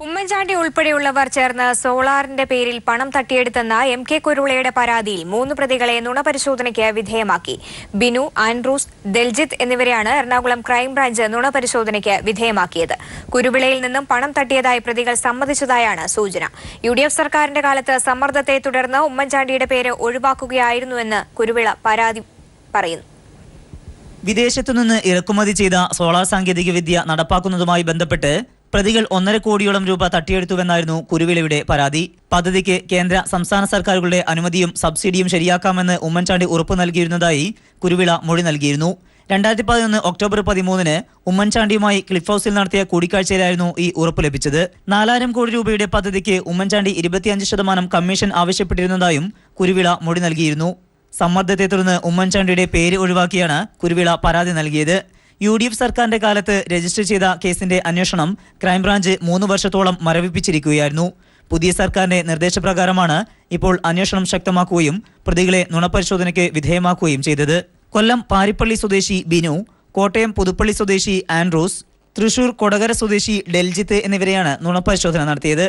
ഉമ്മൻചാണ്ടി ഉൾപ്പെടെയുള്ളവർ ചേർന്ന് സോളാറിന്റെ പേരിൽ പണം തട്ടിയെടുത്തെന്ന എം.കെ. കുരുവിളയുടെ പരാതിയിൽ 3 പ്രതികളെ നുണപരിശോധനയ്ക്ക് വിധേയമാക്കി. ബിനു, ആൻഡ്രൂസ്, ദൽജിത്ത് എന്നിവരെയാണ് എറണാകുളം ക്രൈംബ്രാഞ്ച് നുണപരിശോധനയ്ക്ക് വിധേയമാക്കിയത്. കുരുവിളയിൽ നിന്നും പണം തട്ടിയതായി പ്രതികൾ സമ്മതിച്ചതായാണ് സൂചന. യു.ഡി.എഫ് സർക്കാരിന്റെ കാലത്ത് സമ്മർദ്ദത്തെ തുടർന്ന് ഉമ്മൻചാണ്ടിയുടെ പേര് ഒഴിവാക്കുകയായിരുന്നുവെന്ന് കുരുവിള പരാതി പറയുന്നു. വിദേശത്തുനിന്ന് ഇറക്കുമതി ചെയ്ത സോളാർ സാങ്കേതികവിദ്യ നടപ്പാക്കുന്നതുമായി ബന്ധപ്പെട്ട് പ്രതികൾ 1.5 കോടിയോളം രൂപ തട്ടിയെടുത്തുവെന്നായിരുന്നു കുരുവിളയുടെ പരാതി. പദ്ധതിക്ക് കേന്ദ്ര സംസ്ഥാന സർക്കാരുകളുടെ അനുമതിയും സബ്സിഡിയും ശരിയാക്കാമെന്ന് ഉമ്മൻചാണ്ടി ഉറപ്പു നൽകിയിരുന്നതായി കുരുവിള മൊഴി നൽകിയിരുന്നു. 2011 ഒക്ടോബർ 13 ഉമ്മൻചാണ്ടിയുമായി ക്ലിഫ് ഹൌസിൽ നടത്തിയ കൂടിക്കാഴ്ചയിലായിരുന്നു ഈ ഉറപ്പ് ലഭിച്ചത്. 4000 കോടി രൂപയുടെ പദ്ധതിക്ക് ഉമ്മൻചാണ്ടി 25% കമ്മീഷൻ ആവശ്യപ്പെട്ടിരുന്നതായും കുരുവിള മൊഴി നൽകിയിരുന്നു. സമ്മർദ്ദത്തെ തുടർന്ന് ഉമ്മൻചാണ്ടിയുടെ പേര് ഒഴിവാക്കിയാണ് കുരുവിള പരാതി നൽകിയത്. യു.ഡി.എഫ് സർക്കാരിന്റെ കാലത്ത് രജിസ്റ്റർ ചെയ്ത കേസിന്റെ അന്വേഷണം ക്രൈംബ്രാഞ്ച് 3 വർഷത്തോളം മരവിപ്പിച്ചിരിക്കുകയായിരുന്നു. പുതിയ സർക്കാരിന്റെ നിർദ്ദേശപ്രകാരമാണ് ഇപ്പോൾ അന്വേഷണം ശക്തമാക്കുകയും പ്രതികളെ നുണപരിശോധനയ്ക്ക് വിധേയമാക്കുകയും ചെയ്തത്. കൊല്ലം പാരിപ്പള്ളി സ്വദേശി ബിനു, കോട്ടയം പുതുപ്പള്ളി സ്വദേശി ആൻഡ്രൂസ്, തൃശൂർ കൊടകര സ്വദേശി ഡൽജിത്ത് എന്നിവരെയാണ് നുണപരിശോധന നടത്തിയത്.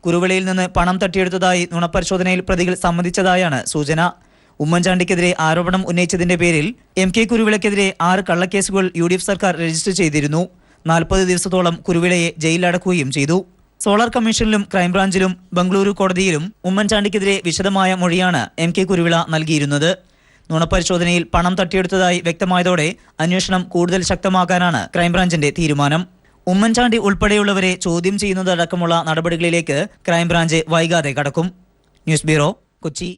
കുരുവിളയിൽ നിന്ന് പണം തട്ടിയെടുത്തതായി നുണപരിശോധനയിൽ പ്രതികൾ സമ്മതിച്ചതായാണ് സൂചന. ഉമ്മൻചാണ്ടിക്കെതിരെ ആരോപണം ഉന്നയിച്ചതിന്റെ പേരിൽ എം.കെ. കുരുവിളയ്ക്കെതിരെ 6 കള്ളക്കേസുകൾ യു.ഡി.എഫ് സർക്കാർ രജിസ്റ്റർ ചെയ്തിരുന്നു. 40 ദിവസത്തോളം കുരുവിളയെ ജയിലിലടക്കുകയും ചെയ്തു. സോളാർ കമ്മീഷനിലും ക്രൈംബ്രാഞ്ചിലും ബംഗളൂരു കോടതിയിലും ഉമ്മൻചാണ്ടിക്കെതിരെ വിശദമായ മൊഴിയാണ് എം.കെ. കുരുവിള നൽകിയിരുന്നത്. നുണപരിശോധനയിൽ പണം തട്ടിയെടുത്തതായി വ്യക്തമായതോടെ അന്വേഷണം കൂടുതൽ ശക്തമാക്കാനാണ് ക്രൈംബ്രാഞ്ചിന്റെ തീരുമാനം. ഉമ്മൻചാണ്ടി ഉൾപ്പെടെയുള്ളവരെ ചോദ്യം ചെയ്യുന്നതടക്കമുള്ള നടപടികളിലേക്ക് ക്രൈംബ്രാഞ്ച് വൈകാതെ കടക്കും. News bureau, Kochi.